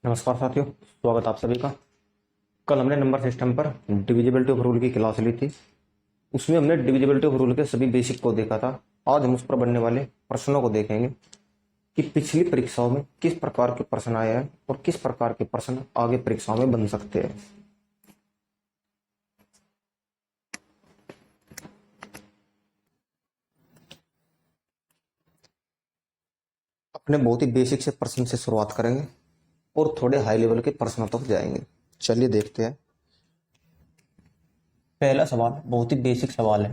नमस्कार साथियों, स्वागत आप सभी का। कल हमने नंबर सिस्टम पर डिविजिबिलिटी ऑफ रूल की क्लास ली थी। उसमें हमने डिविजिबिलिटी ऑफ रूल के सभी बेसिक को देखा था। आज हम उस पर बनने वाले प्रश्नों को देखेंगे कि पिछली परीक्षाओं में किस प्रकार के प्रश्न आए हैं और किस प्रकार के प्रश्न आगे परीक्षाओं में बन सकते हैं। अपने बहुत ही बेसिक से प्रश्न से शुरुआत करेंगे और थोड़े हाई लेवल के प्रश्नों तक जाएंगे। चलिए देखते हैं। पहला सवाल बहुत ही बेसिक सवाल है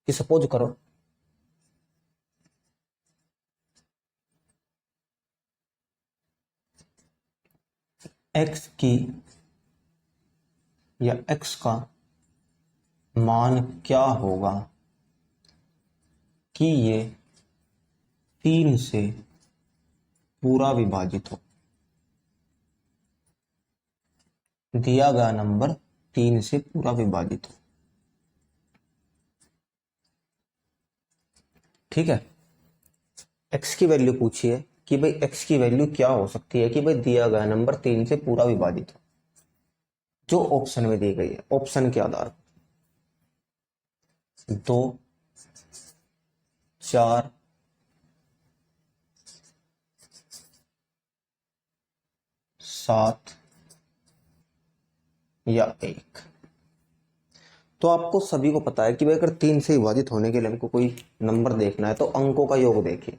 कि सपोज करो x की या x का मान क्या होगा कि ये 3 से पूरा विभाजित हो। दिया गया नंबर 3 से पूरा विभाजित हो। ठीक है, x की वैल्यू पूछिए कि भाई x की वैल्यू क्या हो सकती है कि भाई दिया गया नंबर 3 से पूरा विभाजित हो, जो ऑप्शन में दी गई है। ऑप्शन के आधार पर 2, 4, 7 या 1। तो आपको सभी को पता है कि भाई अगर 3 से विभाजित होने के लिए हमको कोई नंबर देखना है तो अंकों का योग देखिए।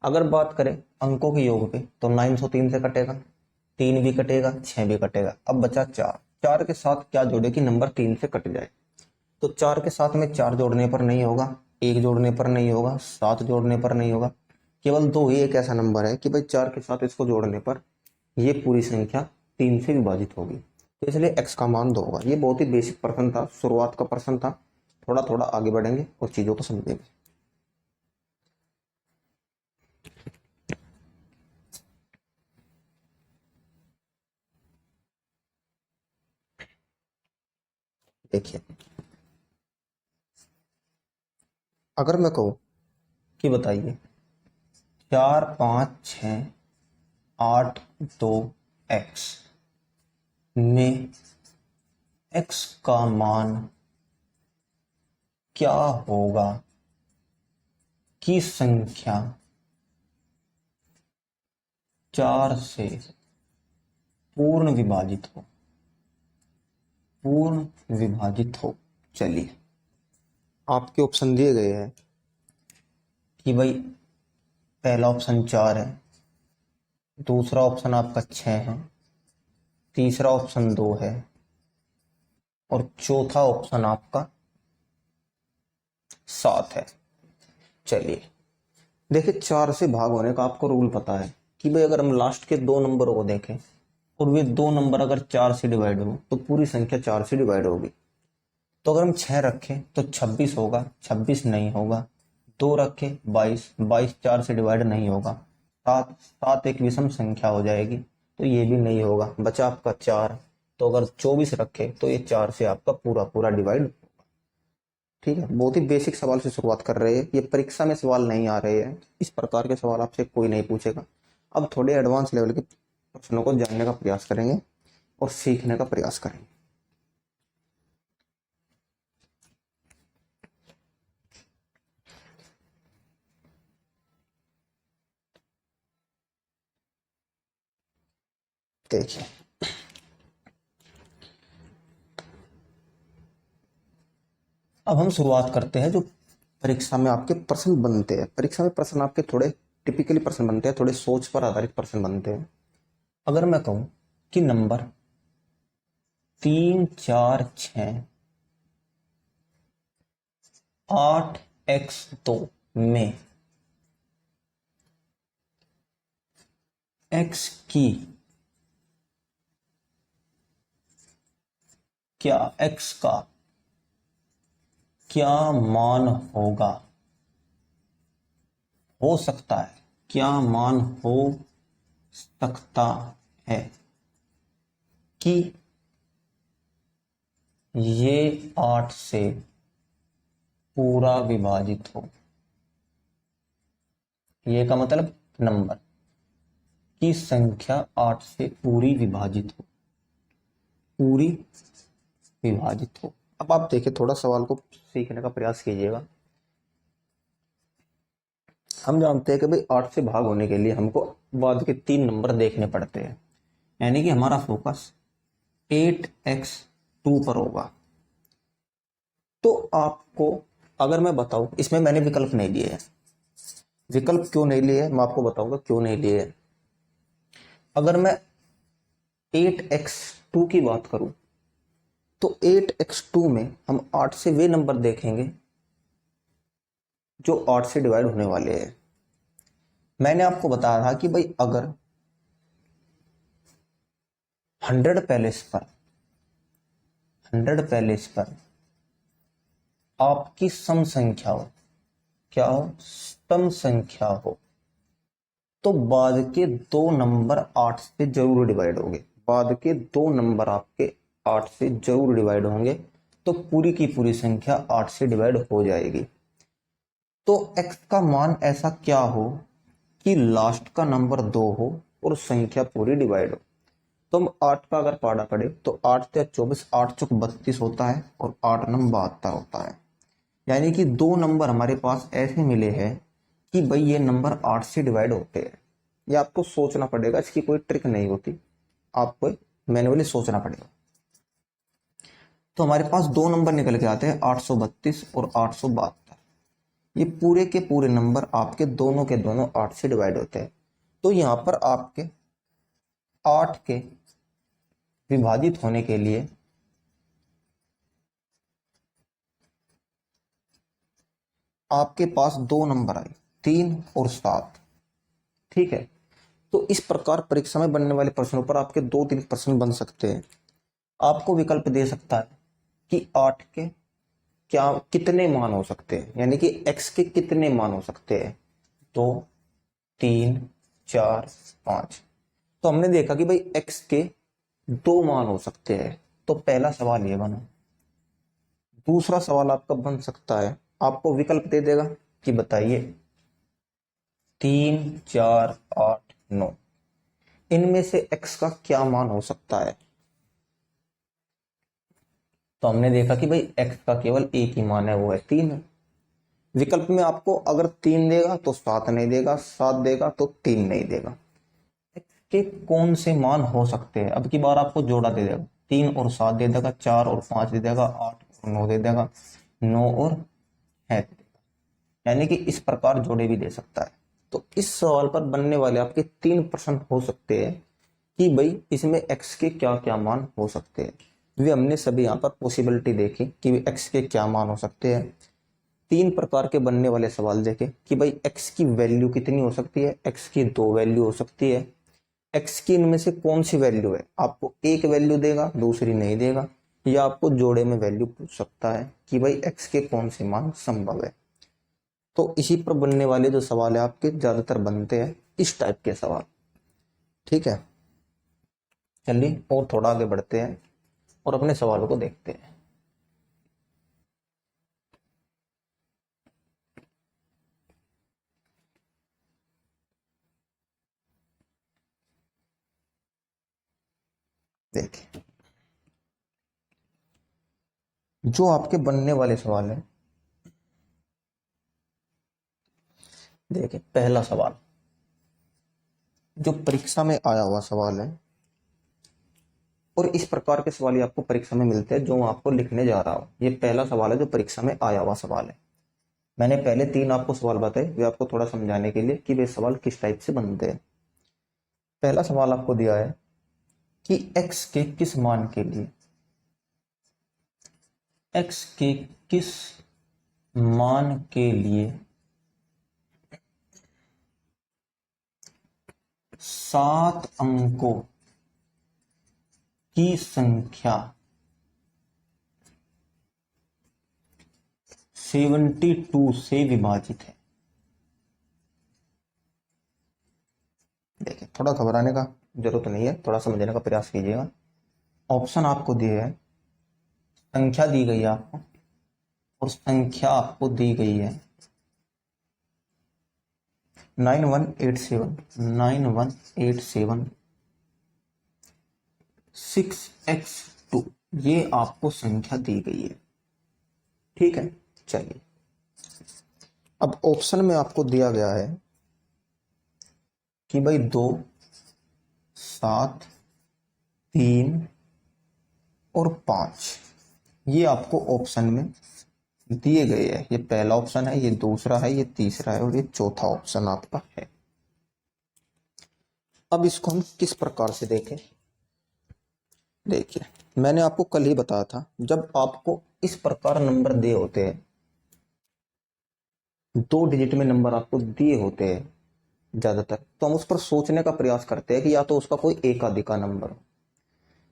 अगर बात करें अंकों के योग पे तो 903 से कटेगा, 3 भी कटेगा, 6 भी कटेगा। अब बचा 4। 4 के साथ क्या जोड़े कि नंबर 3 से कट जाए। तो 4 के साथ में 4 जोड़ने पर नहीं होगा, 1 जोड़ने पर नहीं होगा, 7 जोड़ने पर नहीं होगा। केवल 2 ही एक ऐसा नंबर है कि भाई 4 के साथ इसको जोड़ने पर ये पूरी संख्या 3 से विभाजित होगी। तो इसलिए x का मान 2 होगा। ये बहुत ही बेसिक प्रश्न था, शुरुआत का प्रश्न था। थोड़ा थोड़ा आगे बढ़ेंगे और चीजों को समझेंगे। देखिए, अगर मैं कहूं कि बताइए 4, 5, 6, 8, 2 x में x का मान क्या होगा कि संख्या 4 से पूर्ण विभाजित हो। पूर्ण विभाजित हो। चलिए, आपके ऑप्शन दिए गए हैं कि भाई पहला ऑप्शन 4 है, दूसरा ऑप्शन आपका 6 है, तीसरा ऑप्शन 2 है और चौथा ऑप्शन आपका 7 है। चलिए देखिए, 4 से भाग होने का आपको रूल पता है कि भाई अगर हम लास्ट के 2 नंबरों को देखें और वे 2 नंबर अगर 4 से डिवाइड हो तो पूरी संख्या 4 से डिवाइड होगी। तो अगर हम 6 रखें तो 26 होगा, 26 नहीं होगा। 2 रखें 22, 22 4 से डिवाइड नहीं होगा। 7, 7 एक विषम संख्या हो जाएगी तो ये भी नहीं होगा। बचा आपका 4। तो अगर 24 रखे तो ये 4 से आपका पूरा पूरा डिवाइड। ठीक है, बहुत ही बेसिक सवाल से शुरुआत कर रहे हैं। ये परीक्षा में सवाल नहीं आ रहे हैं, इस प्रकार के सवाल आपसे कोई नहीं पूछेगा। अब थोड़े एडवांस लेवल के प्रश्नों को जानने का प्रयास करेंगे और सीखने का प्रयास करेंगे। देखिए, अब हम शुरुआत करते हैं जो परीक्षा में आपके प्रश्न बनते हैं। परीक्षा में प्रश्न आपके थोड़े टिपिकली प्रश्न बनते हैं, थोड़े सोच पर आधारित प्रश्न बनते हैं। अगर मैं कहूं कि नंबर 3, 4, 6, 8x2 में x की क्या x का क्या मान होगा, हो सकता है, क्या मान हो सकता है कि ये 8 से पूरा विभाजित हो। ये का मतलब नंबर की संख्या 8 से पूरी विभाजित हो, पूरी विभाजित हो। अब आप देखिए, थोड़ा सवाल को सीखने का प्रयास कीजिएगा। हम जानते हैं कि भाई 8 से भाग होने के लिए हमको बाद के 3 नंबर देखने पड़ते हैं, यानी कि हमारा फोकस 8x2 पर होगा। तो आपको अगर मैं बताऊं, इसमें मैंने विकल्प नहीं लिए हैं। विकल्प क्यों नहीं लिए मैं आपको बताऊंगा क्यों नहीं लिए। अगर मैं 8x2 की बात करूं तो 8x2 में हम 8 से वे नंबर देखेंगे जो 8 से डिवाइड होने वाले हैं। मैंने आपको बताया था कि भाई अगर 100 पैलेस पर 100 पैलेस पर आपकी सम संख्या हो, क्या हो, सम संख्या हो, तो बाद के 2 नंबर 8 से जरूर डिवाइड होंगे। बाद के 2 नंबर आपके 8 से जरूर डिवाइड होंगे, तो पूरी की पूरी संख्या 8 से डिवाइड हो जाएगी। तो x का मान ऐसा क्या हो कि लास्ट का नंबर 2 हो और संख्या पूरी डिवाइड हो। तो हम 8 का अगर पाड़ा पड़े तो 8 से 24, 8 चौक 32 होता है और 8 नंबर 72 होता है। यानी कि 2 नंबर हमारे पास ऐसे मिले हैं कि भाई ये नंबर 8 से डिवाइड होते हैं। ये आपको सोचना पड़ेगा, इसकी कोई ट्रिक नहीं होती, आपको मैन्युअली सोचना पड़ेगा। तो हमारे पास 2 नंबर निकल के आते हैं, 832 और 872। ये पूरे के पूरे नंबर आपके दोनों के दोनों 8 से डिवाइड होते हैं। तो यहां पर आपके 8 के विभाजित होने के लिए आपके पास 2 नंबर आए, 3 और 7। ठीक है, तो इस प्रकार परीक्षा में बनने वाले प्रश्नों पर आपके 2-3 प्रश्न बन सकते हैं। आपको विकल्प दे सकता है कि 8 के क्या कितने मान हो सकते हैं, यानी कि x के कितने मान हो सकते हैं, 2, 3, 4, 5। तो हमने देखा कि भाई x के 2 मान हो सकते हैं, तो पहला सवाल ये बना। दूसरा सवाल आपका बन सकता है, आपको विकल्प दे देगा कि बताइए 3, 4, 8, 9 इनमें से x का क्या मान हो सकता है। तो हमने देखा कि भाई x का केवल एक ही मान है, वो है 3। विकल्प में आपको अगर 3 देगा तो 7 नहीं देगा, 7 देगा तो 3 नहीं देगा। x के कौन से मान हो सकते हैं, अब की बार आपको जोड़ा दे देगा, 3 और 7 दे देगा, 4 और 5 दे देगा, 8 और 9 दे देगा, 9 और 6 दे देगा। यानी कि इस प्रकार जोड़े भी दे सकता है। तो इस सवाल पर बनने वाले आपके 3 प्रश्न हो सकते हैं कि भाई इसमें x के क्या क्या मान हो सकते हैं। वे हमने सभी यहाँ पर पॉसिबिलिटी देखी कि x के क्या मान हो सकते हैं। 3 प्रकार के बनने वाले सवाल देखे कि भाई x की वैल्यू कितनी हो सकती है, x की 2 वैल्यू हो सकती है, x की इनमें से कौन सी वैल्यू है, आपको एक वैल्यू देगा दूसरी नहीं देगा, या आपको जोड़े में वैल्यू पूछ सकता है कि भाई x के कौन से मान संभव है। तो इसी पर बनने वाले जो सवाल है आपके ज्यादातर बनते हैं इस टाइप के सवाल। ठीक है, चलिए और थोड़ा आगे बढ़ते हैं और अपने सवालों को देखते हैं। देखिए, जो आपके बनने वाले सवाल है, देखिए पहला सवाल जो परीक्षा में आया हुआ सवाल है, और इस प्रकार के सवाल ही आपको परीक्षा में मिलते हैं जो मैं आपको लिखने जा रहा हूं। ये पहला सवाल है जो परीक्षा में आया हुआ सवाल है। मैंने पहले 3 आपको सवाल बताए, वे आपको थोड़ा समझाने के लिए कि वे सवाल किस टाइप से बनते हैं। पहला सवाल आपको दिया है कि x के किस मान के लिए, x के किस मान के लिए 7 अंकों की संख्या 72 से विभाजित है। देखिए, थोड़ा घबराने का जरूरत नहीं है, थोड़ा समझने का प्रयास कीजिएगा। ऑप्शन आपको दिए है, संख्या दी गई है आपको, और संख्या आपको दी गई है 9187 6x2 ये आपको संख्या दी गई है। ठीक है, चलिए अब ऑप्शन में आपको दिया गया है कि भाई 2 7 3 और 5 ये आपको ऑप्शन में दिए गए हैं। ये पहला ऑप्शन है, ये दूसरा है, ये तीसरा है और ये चौथा ऑप्शन आपका है। अब इसको हम किस प्रकार से देखें, देखिए मैंने आपको कल ही बताया था, जब आपको इस प्रकार नंबर दिए होते हैं, 2 डिजिट में नंबर आपको दिए होते हैं ज्यादातर, तो हम उस पर सोचने का प्रयास करते हैं कि या तो उसका कोई एकाधिका नंबर हो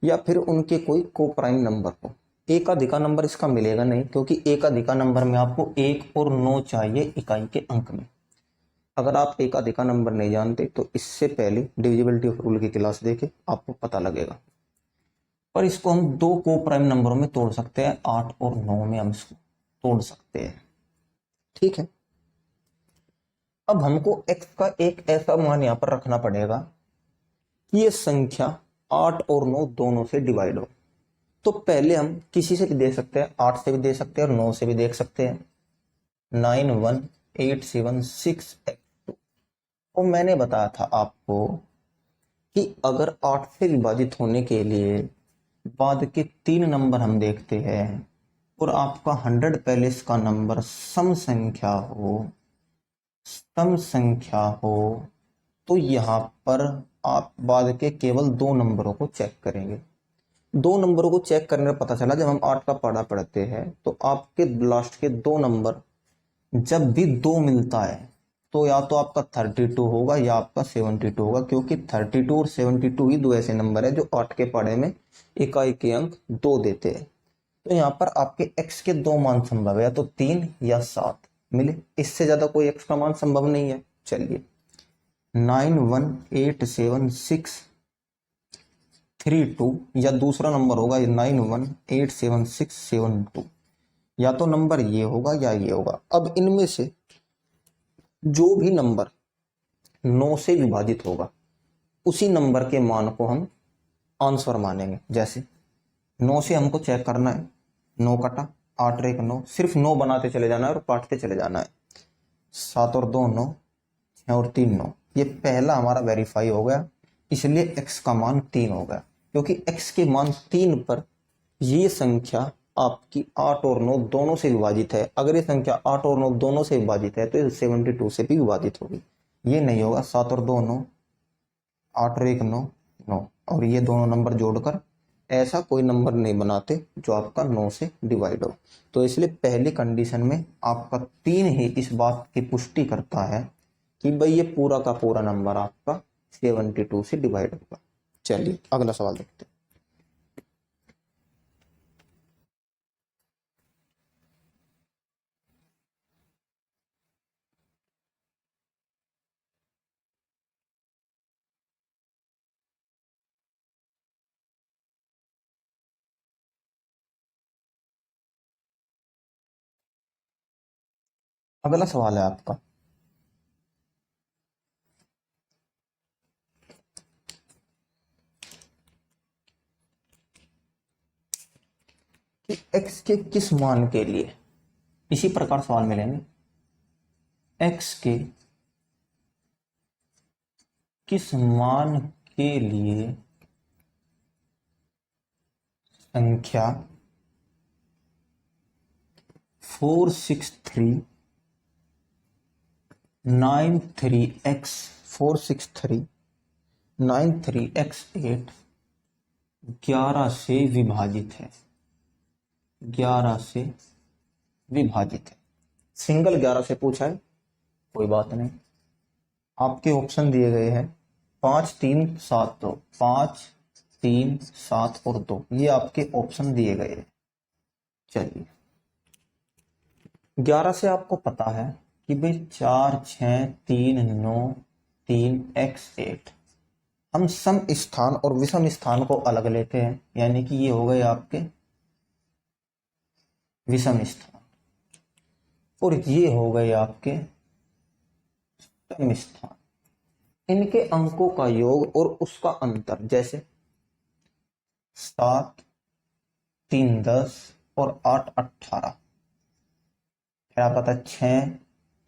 या फिर उनके कोई को प्राइम नंबर हो। एकाधिका नंबर इसका मिलेगा नहीं, क्योंकि एकाधिका नंबर में आपको 1 और 9 चाहिए इकाई के अंक में। अगर आप एकाधिका नंबर नहीं जानते तो इससे पहले डिविजिबिलिटी ऑफ रूल की क्लास देखे, आपको पता लगेगा। पर इसको हम 2 को प्राइम नंबरों में तोड़ सकते हैं, 8 और 9 में हम इसको तोड़ सकते हैं। ठीक है, अब हमको x का एक ऐसा मान यहां पर रखना पड़ेगा कि ये संख्या 8 और 9 दोनों से डिवाइड हो। तो पहले हम किसी से भी दे सकते हैं, 8 से भी दे सकते हैं और 9 से भी देख सकते हैं। 91876x2। और मैंने बताया था आपको कि अगर 8 से विभाजित होने के लिए बाद के 3 नंबर हम देखते हैं और आपका 100 पैलेस का नंबर सम संख्या हो तो यहाँ पर आप बाद के केवल 2 नंबरों को चेक करेंगे। 2 नंबरों को चेक करने पर पता चला, जब हम 8 का पढ़ा पढ़ते हैं तो आपके लास्ट के 2 नंबर जब भी 2 मिलता है तो या तो आपका 32 होगा या आपका 72 होगा, क्योंकि 32 और 72 ही 2 ऐसे नंबर है जो 8 के पढ़े में इकाई के अंक 2 देते हैं। तो यहाँ पर आपके x के 2 मान संभव है, या तो 3 या 7 मिले, इससे ज्यादा कोई x का मान संभव नहीं है। चलिए 918632 या दूसरा नंबर होगा 918767 या तो नंबर ये होगा या ये होगा। अब इनमें से जो भी नंबर 9 से विभाजित होगा उसी नंबर के मान को हम आंसर मानेंगे। जैसे 9 से हमको चेक करना है, 9 कटा 8 और 1 9, सिर्फ 9 बनाते चले जाना है और काटते चले जाना है। 7 और 2 9, 6 और 3 9, ये पहला हमारा वेरीफाई हो गया, इसलिए x का मान 3 हो गया। क्योंकि x के मान 3 पर ये संख्या आपकी 8 और 9 दोनों से विभाजित है। अगर ये संख्या 8 और 9 दोनों से विभाजित है तो ये 72 से भी विभाजित होगी। ये नहीं होगा, 7 और 2 9, 8 और 1 9 9, और ये दोनों नंबर जोड़कर ऐसा कोई नंबर नहीं बनाते जो आपका 9 से डिवाइड हो। तो इसलिए पहली कंडीशन में आपका 3 ही इस बात की पुष्टि करता है कि भाई ये पूरा का पूरा नंबर आपका 72 से डिवाइड होगा। चलिए अगला सवाल देखते हैं। अगला सवाल है आपका, कि x के किस मान के लिए, इसी प्रकार सवाल मिलेंगे, x के किस मान के लिए संख्या 46393x8 11 से विभाजित है। 11 से विभाजित है। सिंगल 11 से पूछा है, कोई बात नहीं। आपके ऑप्शन दिए गए हैं 5 3 7 2, 5 3 7 और 2, ये आपके ऑप्शन दिए गए हैं। चलिए 11 से आपको पता है कि भाई 4 6 3 9 3 x8, हम सम स्थान और विषम स्थान को अलग लेते हैं, यानी कि ये हो गए आपके विषम स्थान और ये हो गए आपके तम स्थान, इनके अंकों का योग और उसका अंतर, जैसे 7 3 10 और 8 18, फिर आप पता 6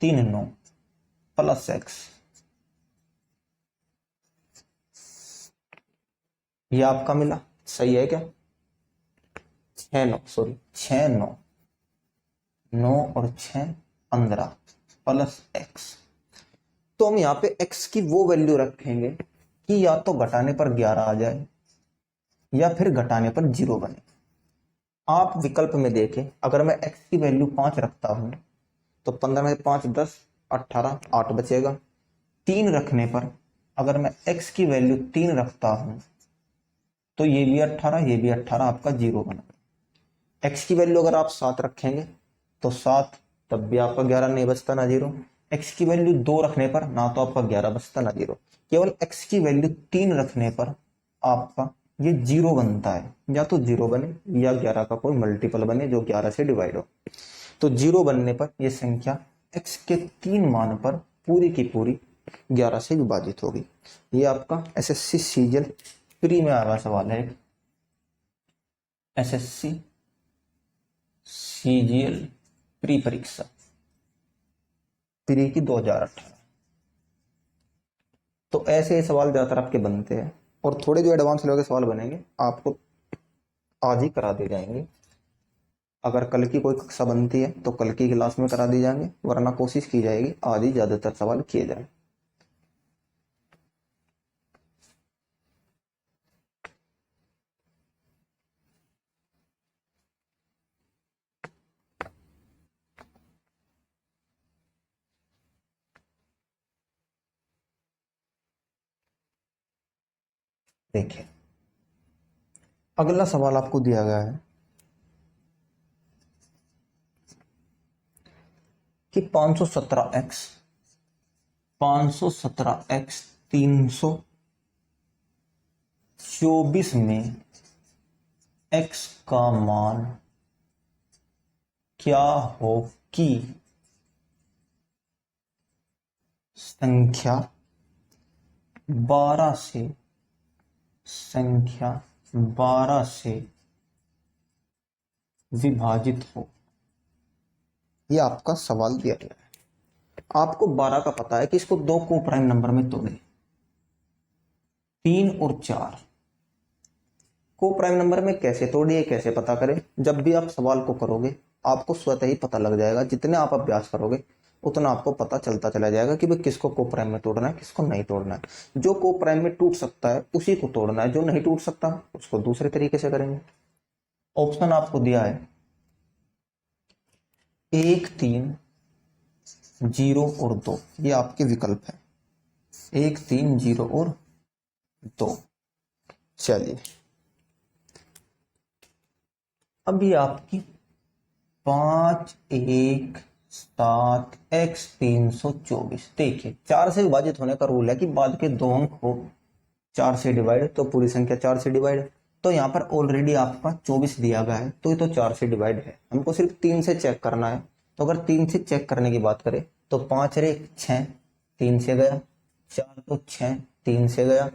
3 9 प्लस x, ये आपका मिला। सही है क्या? 6 9 सॉरी 6 9 9 और 6 15 प्लस x। तो हम यहाँ पे x की वो वैल्यू रखेंगे कि या तो घटाने पर 11 आ जाए या फिर घटाने पर 0 बने। आप विकल्प में देखें, अगर मैं x की वैल्यू 5 रखता हूं तो 15 में 5 10 18 8 बचेगा। 3 रखने पर अगर मैं x की वैल्यू 3 रखता हूं तो ये भी 18 ये भी 18, आपका 0 बना। x की वैल्यू अगर आप 7 रखेंगे तो 7, तब भी आपका 11 नहीं बचता ना 0। x की वैल्यू 2 रखने पर ना तो आपका 11 बचता ना 0। केवल x की वैल्यू 3 रखने पर आपका ये 0 बनता है, या तो 0 बने या 11 का कोई मल्टीपल बने जो 11 से डिवाइड हो। तो 0 बनने पर यह संख्या x के 3 मान पर पूरी की पूरी 11 से विभाजित होगी। ये आपका एसएससी सीजीएल प्री में आया सवाल है। एसएससी सीजीएल प्री परीक्षा प्री की 2018। तो ऐसे सवाल ज्यादातर आपके बनते हैं, और थोड़े जो एडवांस लेवल के सवाल बनेंगे आपको आज ही करा दिए जाएंगे। अगर कल की कोई कक्षा बनती है तो कल की क्लास में करा दी जाएंगे, वरना कोशिश की जाएगी आज ही ज्यादातर सवाल किए जाए। देखिए, अगला सवाल आपको दिया गया है कि 517x 324 में x का मान क्या हो कि संख्या 12 से विभाजित हो। यह आपका सवाल दिया गया है। आपको 12 का पता है कि इसको दो को प्राइम नंबर में तोड़े, 3 और 4 को प्राइम नंबर में कैसे तोड़िए, कैसे पता करें। जब भी आप सवाल को करोगे आपको स्वतः ही पता लग जाएगा, जितने आप अभ्यास करोगे उतना आपको पता चलता चला जाएगा कि भाई किसको को प्राइम में तोड़ना है, किसको नहीं तोड़ना है। जो को प्राइम में टूट सकता है उसी को तोड़ना है, जो नहीं टूट सकता उसको दूसरे तरीके से करेंगे। ऑप्शन आपको दिया है 1 3 0 और 2, ये आपके विकल्प है 1 3 0 और 2। चलिए, अभी आपकी 5 1 7 x 324। देखिए, 4 से विभाजित होने का रूल है कि बाद के दो अंक हो 4 से डिवाइड तो पूरी संख्या 4 से डिवाइड। तो यहाँ पर ऑलरेडी आपका 24 दिया गया है तो ये तो 4 से डिवाइड है, हमको सिर्फ 3 से चेक करना है। तो अगर 3 से चेक करने की बात करें तो 5 रे 6 3 से गया, 4 तो 6 3 से गया,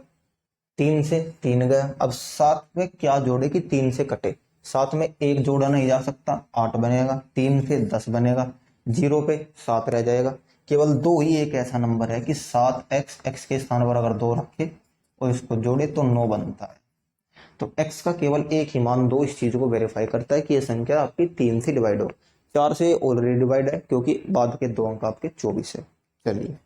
3 से 3 गया। अब 7 में क्या जोड़े कि 3 से कटे, 7 में एक जोड़ा नहीं जा सकता, 8 बनेगा, 3 से 10 बनेगा, 0 पे 7 रह जाएगा। केवल 2 ही एक ऐसा नंबर है कि 7x x के स्थान पर अगर 2 रखे और इसको जोड़े तो 9 बनता है। तो x का केवल एक ही मान 2 इस चीज को वेरीफाई करता है कि यह संख्या आपकी 3 से डिवाइड हो। 4 से ऑलरेडी डिवाइड है क्योंकि बाद के दो अंक आपके 24 है। चलिए,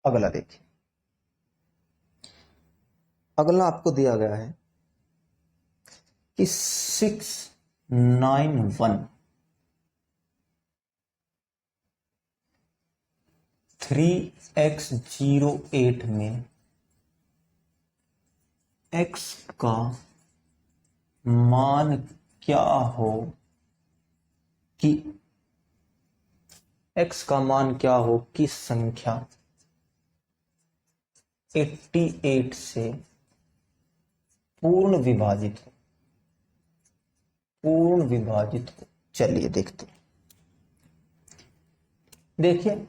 अगला देखिए। अगला आपको दिया गया है कि 691 3x08 में x का मान क्या हो कि x का मान क्या हो कि संख्या 88 से पूर्ण विभाजित हो, पूर्ण विभाजित हो। चलिए देखते हैं। देखिए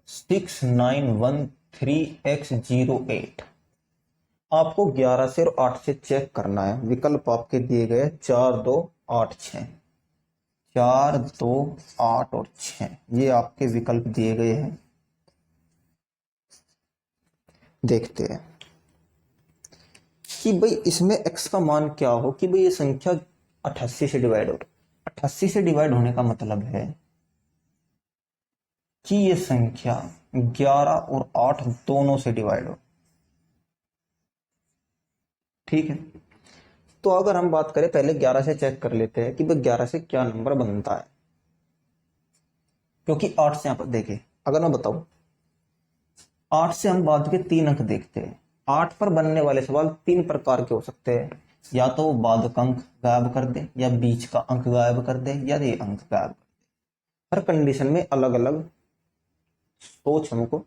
6913x08 आपको 11 से और 8 से चेक करना है। विकल्प आपके दिए गए 4 2 8 6, 4 2 8 और 6, ये आपके विकल्प दिए गए हैं। देखते हैं कि भाई इसमें x का मान क्या हो कि भाई ये संख्या 88 से डिवाइड हो। 88 से डिवाइड होने का मतलब है कि ये संख्या 11 और 8 दोनों से डिवाइड हो। ठीक है, तो अगर हम बात करें पहले 11 से चेक कर लेते हैं कि भाई 11 से क्या नंबर बनता है, क्योंकि 8 से यहां पर देखें, अगर मैं बताऊं 8 से हम बाद के 3 अंक देखते हैं। 8 पर बनने वाले सवाल 3 प्रकार के हो सकते हैं, या तो बाद का अंक गायब कर दे, या बीच का अंक गायब कर दे, या ये अंक गायब कर दे। हर कंडीशन में अलग अलग सोच हमको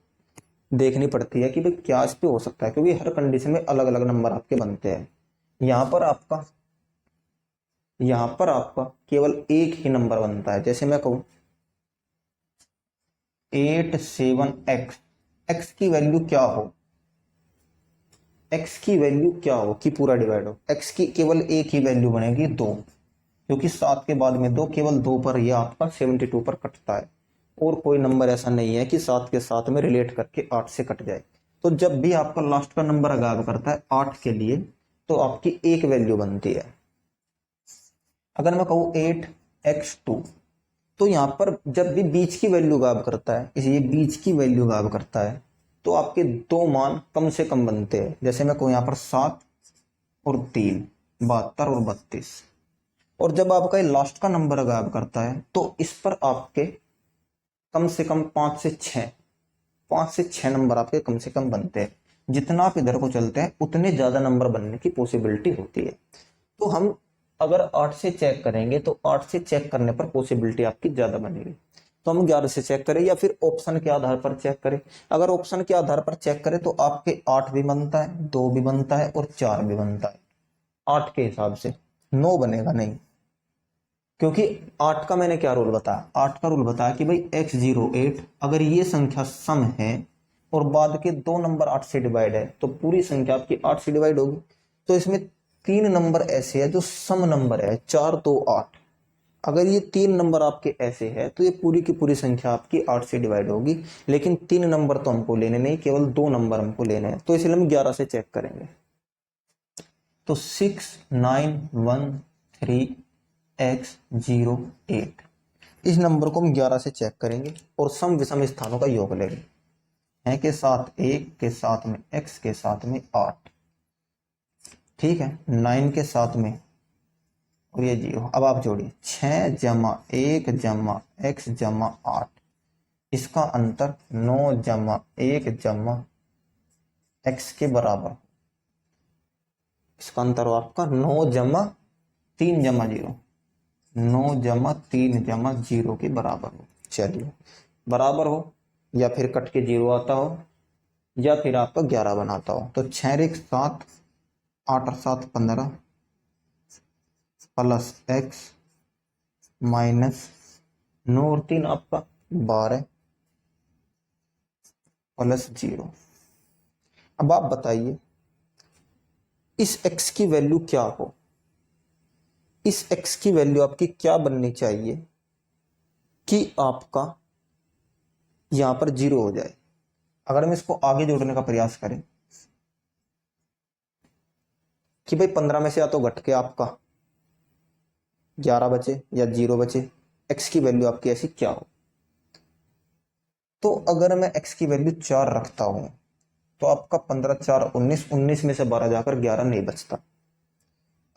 देखनी पड़ती है कि भाई क्या इस पे हो सकता है, क्योंकि हर कंडीशन में अलग अलग नंबर आपके बनते हैं। यहां पर आपका केवल एक ही नंबर बनता है। जैसे मैं कहूं 87x, x की वैल्यू क्या हो, x की वैल्यू क्या हो कि पूरा डिवाइड हो। x की केवल एक ही वैल्यू बनेगी 2, क्योंकि 7 के बाद में 2 केवल 2 पर यह आपका 72 पर कटता है, और कोई नंबर ऐसा नहीं है कि 7 के साथ में रिलेट करके 8 से कट जाए। तो जब भी आपका लास्ट का नंबर गायब करता है 8 के लिए, तो आपकी एक वैल्यू बनती है। अगर मैं कहूं 8x2, तो यहां पर जब भी बीच की वैल्यू गायब करता है, इसलिए बीच की वैल्यू गायब करता है, तो आपके दो मान कम से कम बनते हैं। जैसे मैं कहूं यहां पर 7 और 3, 72 और 32। और जब आपका लास्ट का नंबर गायब करता है, तो इस पर आपके कम से कम 5 से 6 नंबर आपके कम से कम बनते हैं। जितना आप इधर को चलते हैं उतने ज्यादा नंबर बनने की पॉसिबिलिटी होती है। तो हम अगर 8 से चेक करेंगे तो 8 से चेक करने पर पॉसिबिलिटी आपकी ज्यादा बनेगी। तो हम 11 से चेक करें या फिर ऑप्शन के आधार पर चेक करें। अगर ऑप्शन के आधार पर चेक करें तो आपके 8 भी बनता है, 2 भी बनता है और 4 भी बनता है। 8 के हिसाब से 9 बनेगा नहीं, क्योंकि 8 का मैंने क्या रूल बताया, 8 का रूल बताया कि भाई x08 अगर ये संख्या सम है और बाद के 2 नंबर 8 से डिवाइड है, तो पूरी संख्या आपकी 8 से डिवाइड होगी। तो इसमें 3 नंबर ऐसे है जो सम नंबर है, 4 2 8। अगर ये 3 नंबर आपके ऐसे है तो ये पूरी की पूरी संख्या आपकी 8 से डिवाइड होगी। लेकिन 3 नंबर तो हमको लेने नहीं, केवल 2 नंबर हमको लेने हैं, तो इसलिए हम 11 से चेक करेंगे। तो 6913x08, इस नंबर को हम 11 से चेक करेंगे और सम विषम स्थानों का योग लेंगे। है के साथ 1, के साथ में x, के साथ में 8, ठीक है, 9 के साथ में और ये 0। अब आप जोड़िए 6 जमा 1 जमा x जमा 8, इसका अंतर 9 जमा 1 जमा x के बराबर। इसका अंतर हो आपका 9 जमा 3 जमा 0, 9 जमा 3 जमा 0 के बराबर हो। चलिए, बराबर हो या फिर कट के 0 आता हो या फिर आपका 11 बनाता हो। तो 6 1 7, 8 और 7 15 प्लस x माइनस 9 और 3 आपका 12 प्लस 0। अब आप बताइए इस x की वैल्यू क्या हो, इस x की वैल्यू आपकी क्या बननी चाहिए कि आपका यहां पर 0 हो जाए। अगर हम इसको आगे जोड़ने का प्रयास करें कि भाई 15 में से या तो घट के आपका 11 बचे या 0 बचे, x की वैल्यू आपकी ऐसी क्या हो। तो अगर मैं x की वैल्यू 4 रखता हूं तो आपका 15 4 19, 19 में से 12 जाकर 11 नहीं बचता।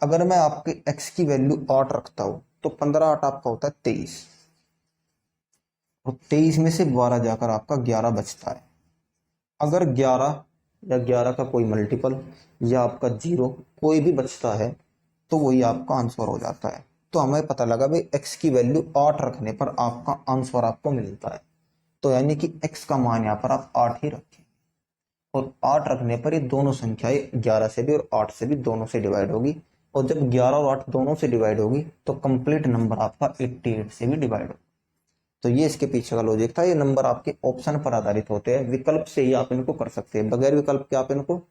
अगर मैं आपके x की वैल्यू 8 रखता हूं तो 15 8 आपका होता है 23। और 23 में से 12 जाकर आपका 11 बचता है। अगर 11 या 11 का कोई मल्टीपल या आपका जीरो कोई भी बचता है तो वही आपका आंसर हो जाता है। तो हमें पता लगा भाई x की वैल्यू 8 रखने पर आपका आंसर आपको मिलता है। तो यानी कि x का मान यहाँ पर आप 8 ही रखें, और 8 रखने पर ये दोनों संख्याएं 11 से भी और 8 से भी दोनों से डिवाइड होगी। और जब 11 और 8 दोनों से डिवाइड होगी तो कंप्लीट नंबर आपका 88 से भी डिवाइड होगा। तो ये इसके पीछे का लॉजिक था। ये नंबर आपके ऑप्शन पर आधारित होते हैं, विकल्प से ही आप इनको कर सकते हैं, बगैर विकल्प के आप इनको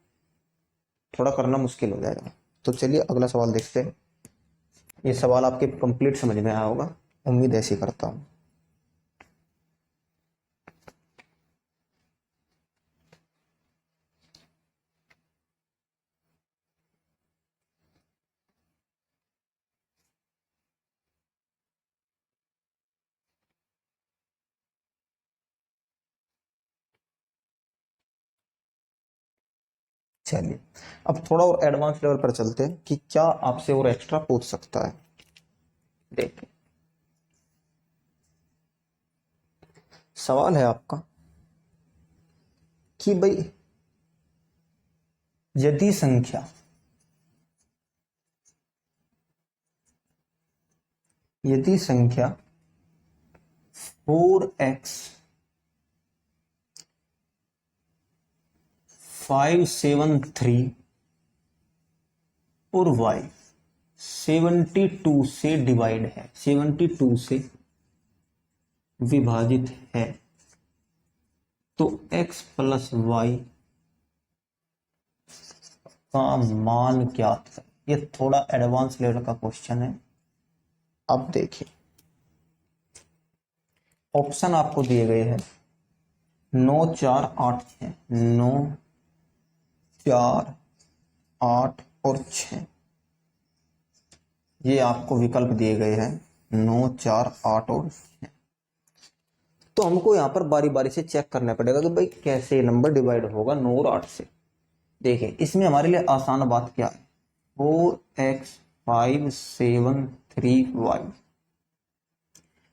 थोड़ा करना मुश्किल हो जाएगा। तो चलिए अगला सवाल देखते हैं। ये सवाल आपके कंप्लीट समझ में आया होगा, उम्मीद ऐसी करता हूं। चलिए अब थोड़ा और एडवांस लेवल पर चलते हैं कि क्या आपसे और एक्स्ट्रा पूछ सकता है। देखिए सवाल है आपका कि भाई यदि संख्या यदि संख्या 4x 573 और y 72 से डिवाइड है, 72 से विभाजित है, तो x प्लस वाई का मान ज्ञात है। ये थोड़ा एडवांस लेवल का क्वेश्चन है। अब देखिए ऑप्शन आपको दिए गए हैं 9 4 8 6, 9 4 8 और 6, ये आपको विकल्प दिए गए हैं 9 4 8 और 6। तो हमको यहाँ पर बारी बारी से चेक करना पड़ेगा कि भाई कैसे नंबर डिवाइड होगा 9 और 8 से। देखिए इसमें हमारे लिए आसान बात क्या है, 4x 573y,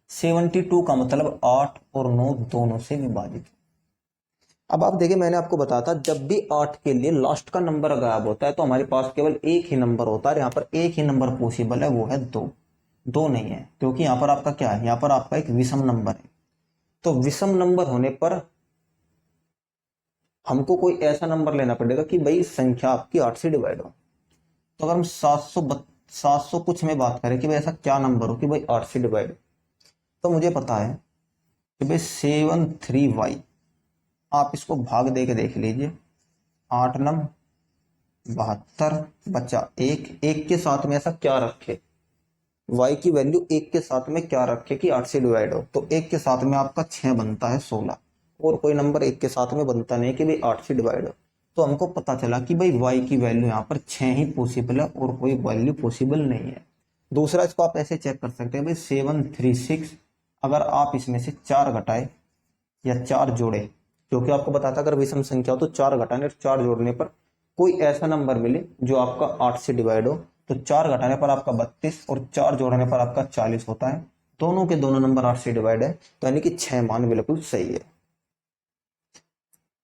72 का मतलब 8 और 9 दोनों से विभाजित। अब आप देखिए मैंने आपको बताया था जब भी 8 के लिए लास्ट का नंबर गायब होता है तो हमारे पास केवल एक ही नंबर होता है। यहाँ पर एक ही नंबर पॉसिबल है, वो है 2। 2 नहीं है क्योंकि यहाँ पर आपका क्या है, यहाँ पर आपका एक विषम नंबर है। तो विषम नंबर होने पर हमको कोई ऐसा नंबर लेना पड़ेगा कि भाई संख्या आपकी 8 से डिवाइड हो। तो अगर हम 700 कुछ में बात करें कि भाई ऐसा क्या नंबर हो कि भाई 8 से डिवाइड, तो मुझे पता है कि भाई 73y, आप इसको भाग दे के देख लीजिए, 8 नम 72 बचा एक, एक के साथ में ऐसा क्या रखे, y की वैल्यू एक के साथ में क्या रखे कि 8 से डिवाइड हो, तो एक के साथ में आपका 6 बनता है 16, और कोई नंबर एक के साथ में बनता नहीं कि भाई 8 से डिवाइड हो। तो हमको पता चला कि भाई y की वैल्यू यहाँ पर 6 ही पॉसिबल है और कोई वैल्यू पॉसिबल नहीं है। दूसरा इसको आप ऐसे चेक कर सकते हैं भाई 736, अगर आप इसमें से 4 घटाए या 4 जोड़े, क्योंकि आपको बताता अगर विषम संख्या हो तो 4 घटाने और 4 जोड़ने पर कोई ऐसा नंबर मिले जो आपका 8 से डिवाइड हो, तो 4 घटाने पर आपका 32 और 4 जोड़ने पर आपका 40 होता है। दोनों के दोनों नंबर 8 से डिवाइड है, तो यानी कि 6 मान बिल्कुल सही है।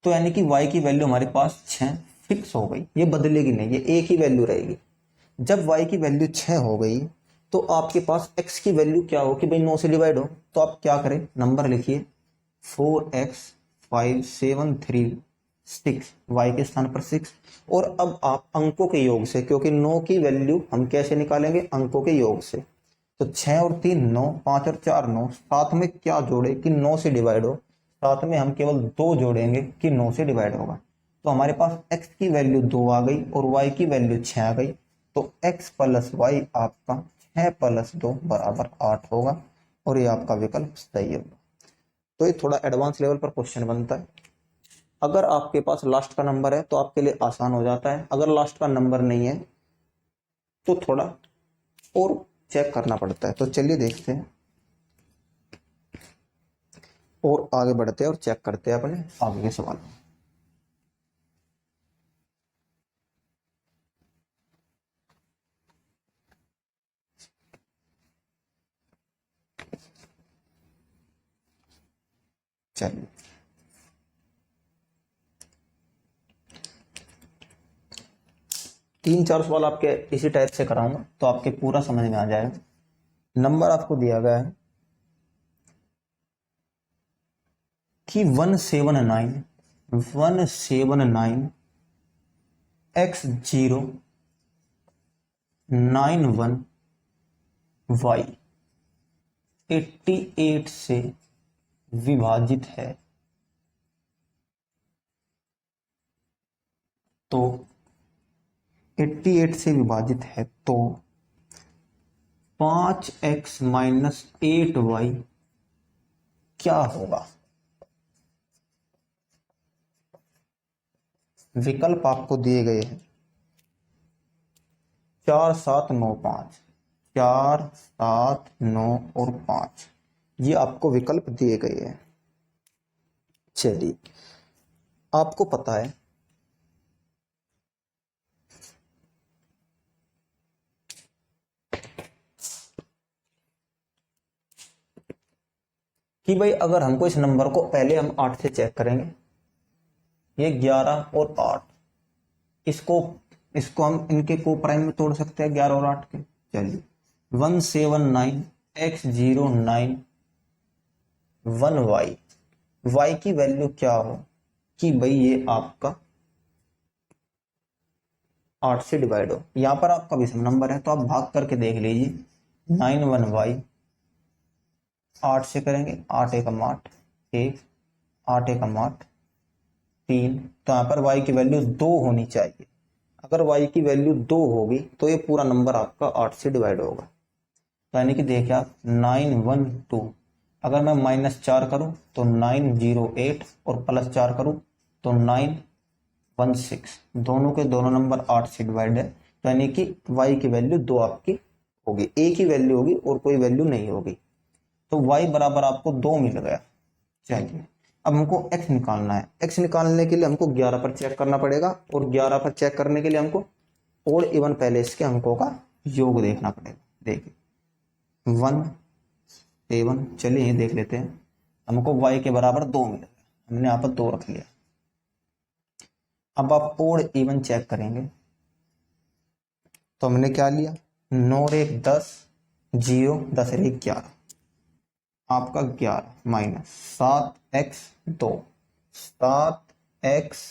तो यानी कि y की वैल्यू हमारे पास 6 फिक्स हो गई, ये बदलेगी नहीं, ये एक ही वैल्यू रहेगी। जब y की वैल्यू 6 हो गई तो आपके पास x की वैल्यू क्या हो कि भाई 9 से डिवाइड हो, तो आप क्या करें, नंबर लिखिए 4x 573 y के स्थान पर 6, और अब आप अंकों के योग से, क्योंकि 9 की वैल्यू हम कैसे निकालेंगे, अंकों के योग से, तो 6 और 3 9, 5 और 4 9, साथ में क्या जोड़े कि 9 से डिवाइड हो, साथ में हम केवल 2 जोड़ेंगे कि 9 से डिवाइड होगा। तो हमारे पास x की वैल्यू 2 आ गई और y की वैल्यू 6 आ गई, तो x प्लस वाई आपका 6 प्लस 2 बराबर 8 होगा, और ये आपका विकल्प सही होगा। तो ये थोड़ा एडवांस लेवल पर क्वेश्चन बनता है। अगर आपके पास लास्ट का नंबर है तो आपके लिए आसान हो जाता है, अगर लास्ट का नंबर नहीं है तो थोड़ा और चेक करना पड़ता है। तो चलिए देखते हैं और आगे बढ़ते हैं और चेक करते हैं अपने आगे के सवाल। चलिए, तीन चार सवाल आपके इसी टाइप से कराऊंगा तो आपके पूरा समझ में आ जाएगा। नंबर आपको दिया गया है कि 179 X0 91Y 88 से विभाजित है, तो 88 से विभाजित है तो 5x-8y क्या होगा। विकल्प आपको दिए गए हैं 4 7 9 5, 4 7 9 और 5, ये आपको विकल्प दिए गए हैं। चलिए, आपको पता है कि भाई अगर हमको इस नंबर को पहले हम 8 से चेक करेंगे, ये 11 और 8, इसको इसको हम इनके को प्राइम में तोड़ सकते हैं 11 और 8 के। चलिए, 179 X09 1y, y की वैल्यू क्या हो कि भाई ये आपका 8 से डिवाइड हो। यहां पर आपका विषम नंबर है तो आप भाग करके देख लीजिए। 91y 8 से करेंगे, 8 एकम 8, 1 8 एकम 8 3, तो यहाँ पर y की वैल्यू 2 होनी चाहिए। अगर y की वैल्यू 2 होगी तो ये पूरा नंबर आपका 8 से डिवाइड होगा। तो यानी कि देखिए आप 912, अगर मैं -4 करूं तो 908 और +4 करूं तो 916, दोनों के दोनों नंबर 8 से डिवाइड है। तो यानी कि y की वैल्यू 2 आपकी होगी, a की वैल्यू होगी और कोई वैल्यू नहीं होगी। तो y बराबर आपको 2 मिल गया। चलिए, अब हमको x निकालना है। x निकालने के लिए हमको 11 पर चेक करना पड़ेगा और 11 पर चेक करने के लिए हमको ओड इवन पहले इसके अंकों का योग देखना पड़ेगा। देखिए 1 7, चलिए ये देख लेते हैं। हमको y के बराबर 2 मिलेगा, हमने यहाँ पर 2 रख लिया। अब आप ओड इवन चेक करेंगे तो हमने क्या लिया, 9 और 1 10, 0 10 और 1 11, आपका 11 माइनस 7x2, 7x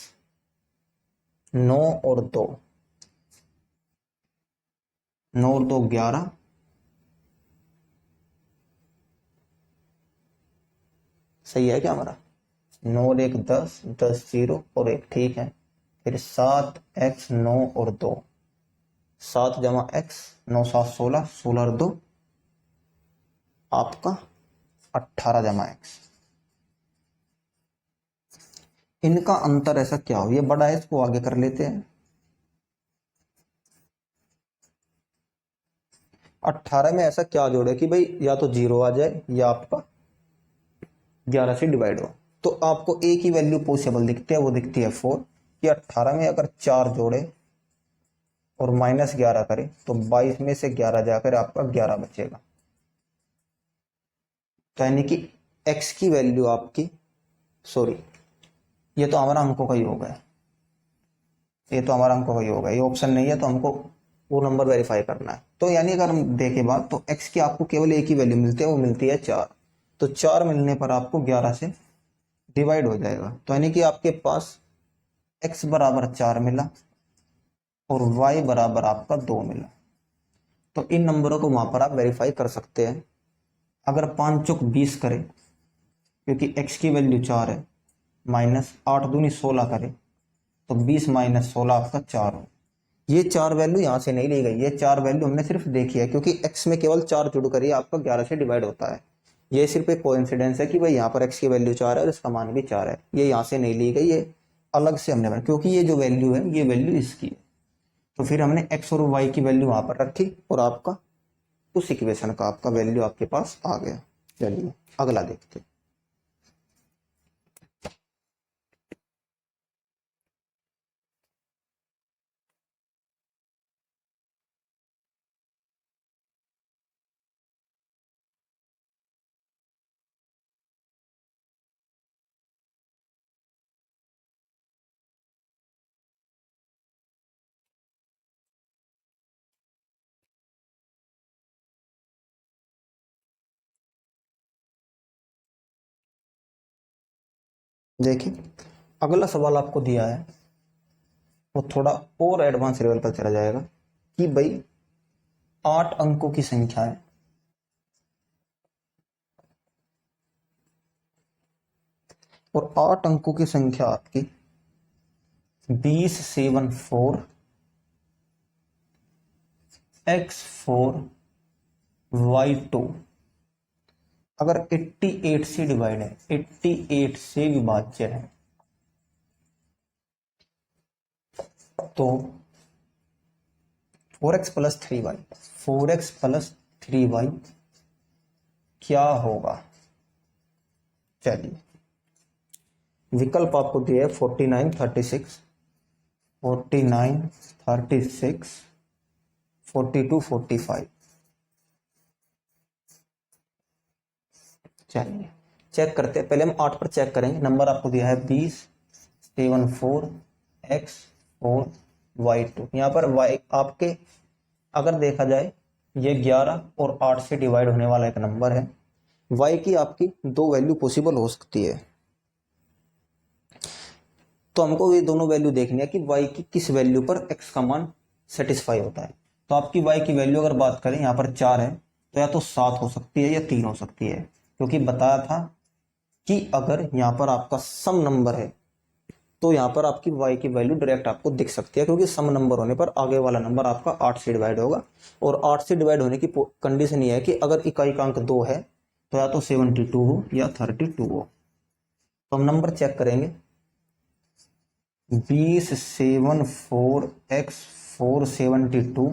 9 और 2, 9 और 2 11, सही है क्या हमारा। 9 और 1 10, 10 0 और 1, ठीक है। फिर 7x 9 और 2, 7 जमा x, 9 7 16, 16 और 2 आपका 18 जमा x। इनका अंतर ऐसा क्या हो, ये बड़ा है, इसको आगे कर लेते हैं। 18 में ऐसा क्या जोड़े कि भाई या तो 0 आ जाए या आपका 11 से डिवाइड हो। तो आपको a की वैल्यू पॉसिबल दिखती है, वो दिखती है 4, कि 18 में अगर 4 जोड़े और -11 करें तो 22 में से 11 जाकर आपका 11 बचेगा। तो यानी कि x की वैल्यू आपकी, सॉरी ये तो हमारा अंकों का ही होगा, ये तो हमारा अंकों का ही होगा, ये ऑप्शन नहीं है तो हमको वो नंबर वेरीफाई करना है। तो यानी अगर हम देखें बात तो x की आपको केवल एक ही वैल्यू मिलती है, वो मिलती है 4। तो 4 मिलने पर आपको 11 से डिवाइड हो जाएगा। तो यानी कि आपके पास x बराबर 4 मिला और y बराबर आपका 2 मिला। तो इन नंबरों को वहां पर आप वेरीफाई कर सकते हैं। अगर 5 चौक 20 करें, क्योंकि x की वैल्यू 4 है, -8 दूनी 16 करें तो 20 - 16 आपका 4 हो। ये 4 वैल्यू यहाँ से नहीं ली गई, ये 4 वैल्यू हमने सिर्फ देखी है क्योंकि x में केवल 4 जुड़ कर ही आपका 11 से डिवाइड होता है। ये सिर्फ एक कोइंसिडेंस है कि भाई यहाँ पर x की वैल्यू 4 है और इसका मान भी 4 है, ये यहाँ से नहीं ली गई, ये अलग से हमने बनाया क्योंकि ये जो वैल्यू है ये वैल्यू इसकी है। तो फिर हमने x और y की वैल्यू वहां पर रखी और आपका उस इक्वेशन का आपका वैल्यू आपके पास आ गया। चलिए अगला देखते हैं। देखिए अगला सवाल आपको दिया है वो थोड़ा और एडवांस लेवल पर चला जाएगा कि भाई 8 अंकों की संख्या है और 8 अंकों की संख्या आपकी 2074 x4 y2 अगर 88 से डिवाइड है, 88 से विभाज्य है, तो 4x plus 3y, 4x plus 3y क्या होगा? चलिए विकल्प आपको दिया है 49, 36, 49, 36, 42, 45। चलिए चेक करते हैं, पहले हम 8 पर चेक करेंगे। नंबर आपको दिया है 2074 x4 y2। यहाँ पर y आपके अगर देखा जाए ये 11 और 8 से डिवाइड होने वाला एक नंबर है। y की आपकी दो वैल्यू पॉसिबल हो सकती है, तो हमको ये दोनों वैल्यू देखनी है कि y की किस वैल्यू पर x का मान सेटिस्फाई होता है। तो आपकी y की वैल्यू अगर बात करें यहाँ पर 4 है, तो या तो 7 हो सकती है या 3 हो सकती है, क्योंकि बताया था कि अगर यहाँ पर आपका सम नंबर है तो यहाँ पर आपकी y की वैल्यू डायरेक्ट आपको दिख सकती है, क्योंकि सम नंबर होने पर आगे वाला नंबर आपका 8 से डिवाइड होगा। और 8 से डिवाइड होने की कंडीशन ये है कि अगर इकाई का अंक 2 है तो या तो 72 हो या 32 हो। तो हम नंबर चेक करेंगे 2074x472,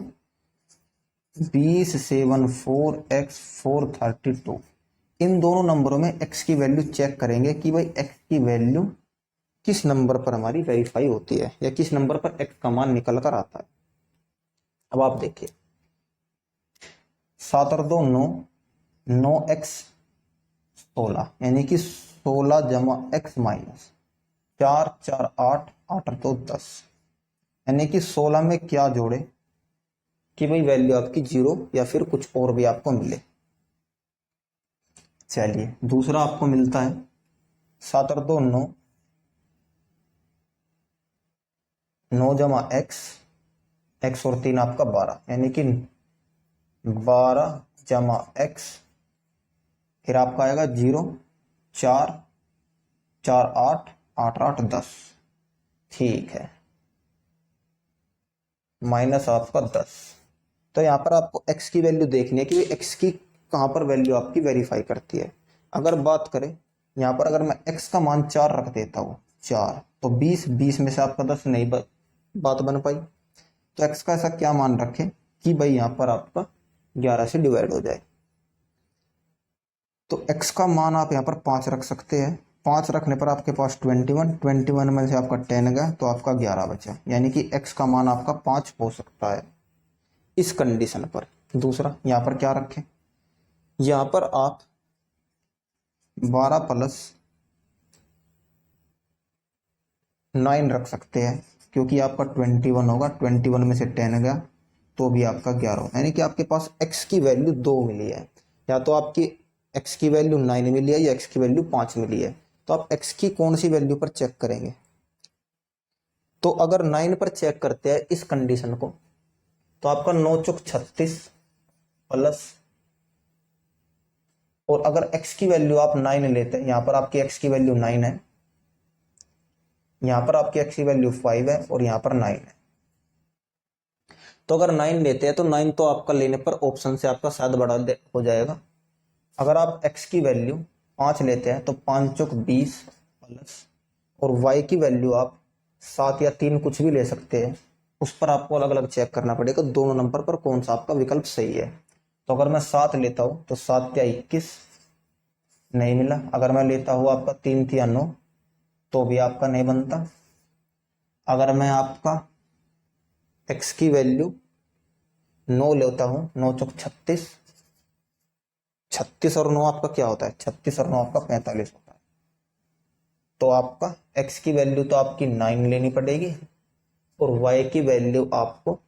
2074x432। इन दोनों नंबरों में x की वैल्यू चेक करेंगे कि भाई x की वैल्यू किस नंबर पर हमारी वेरीफाई होती है या किस नंबर पर x का मान निकल कर आता है। अब आप देखिए 7 और 2 9, 9x 16, यानी कि 16 जमा x माइनस 4, 4 8, 8 और 2 10, यानी कि 16 में क्या जोड़े कि भाई वैल्यू आपकी 0 या फिर कुछ और भी आपको मिले। चलिए दूसरा आपको मिलता है 7 और 2 9, 9 जमा x और 3 आपका 12, यानी कि 12 जमा x, फिर आपका आएगा 0, 4, 4 8, 8 8 10, ठीक है, माइनस आपका 10। तो यहाँ पर आपको x की वैल्यू देखनी है कि x की कहाँ पर वैल्यू आपकी वेरीफाई करती है। अगर बात करें यहाँ पर, अगर मैं x का मान 4 रख देता हूँ 4, तो 20 में से आपका 10 नहीं बात बन पाई, तो x का ऐसा क्या मान रखें कि भाई यहाँ पर आपका 11 से डिवाइड हो जाए। तो x का मान आप यहाँ पर 5 रख सकते हैं। 5 रखने पर आपके पास 21 में से आपका 10 गया तो आपका 11 बचा, यानी कि x का मान आपका 5 हो सकता है इस कंडीशन पर। दूसरा यहाँ पर क्या रखें, यहाँ पर आप 12 प्लस 9 रख सकते हैं, क्योंकि आपका 21 होगा, 21 में से 10 गया तो भी आपका 11 होगा, यानी कि आपके पास x की वैल्यू 2 मिली है। या तो आपकी x की वैल्यू 9 मिली है या x की वैल्यू 5 मिली है। तो आप x की कौन सी वैल्यू पर चेक करेंगे? तो अगर 9 पर चेक करते हैं इस कंडीशन को, तो आपका 9 चौक 36 प्लस, और अगर x की वैल्यू आप 9 लेते हैं, यहां पर आपकी x की वैल्यू 9 है, यहां पर आपकी x की वैल्यू 5 है और यहां पर 9 है। तो अगर 9 लेते हैं तो 9 तो आपका लेने पर ऑप्शन से आपका शायद बड़ा हो जाएगा। अगर आप x की वैल्यू 5 लेते हैं तो 5 चौक 20 प्लस, और y की वैल्यू आप 7 या 3 कुछ भी ले सकते हैं, उस पर आपको अलग अलग चेक करना पड़ेगा दोनों नंबर पर कौन सा आपका विकल्प सही है। तो अगर मैं 7 लेता हूं तो 7 या 21 नहीं मिला। अगर मैं लेता हूं आपका 3 या 9 तो भी आपका नहीं बनता। अगर मैं आपका x की वैल्यू 9 लेता हूं, 9 चौक 36, 36 और 9 आपका क्या होता है, 36 और 9 आपका 45 होता है। तो आपका x की वैल्यू तो आपकी 9 लेनी पड़ेगी और y की वैल्यू आपको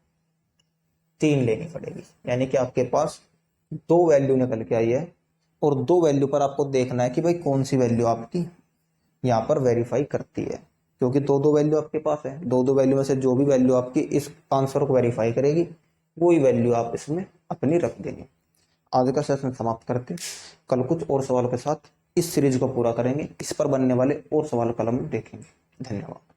3 लेनी पड़ेगी, यानी कि आपके पास 2 वैल्यू निकल के आई है। और 2 वैल्यू पर आपको देखना है कि भाई कौन सी वैल्यू आपकी यहाँ पर वेरीफाई करती है, क्योंकि दो दो वैल्यू आपके पास है, दो दो वैल्यू में से जो भी वैल्यू आपकी इस आंसर को वेरीफाई करेगी वही वैल्यू आप इसमें अपनी रख देंगे। आज का सेशन समाप्त करते, कल कुछ और सवालों के साथ इस सीरीज को पूरा करेंगे, इस पर बनने वाले और सवाल कल हम देखेंगे। धन्यवाद।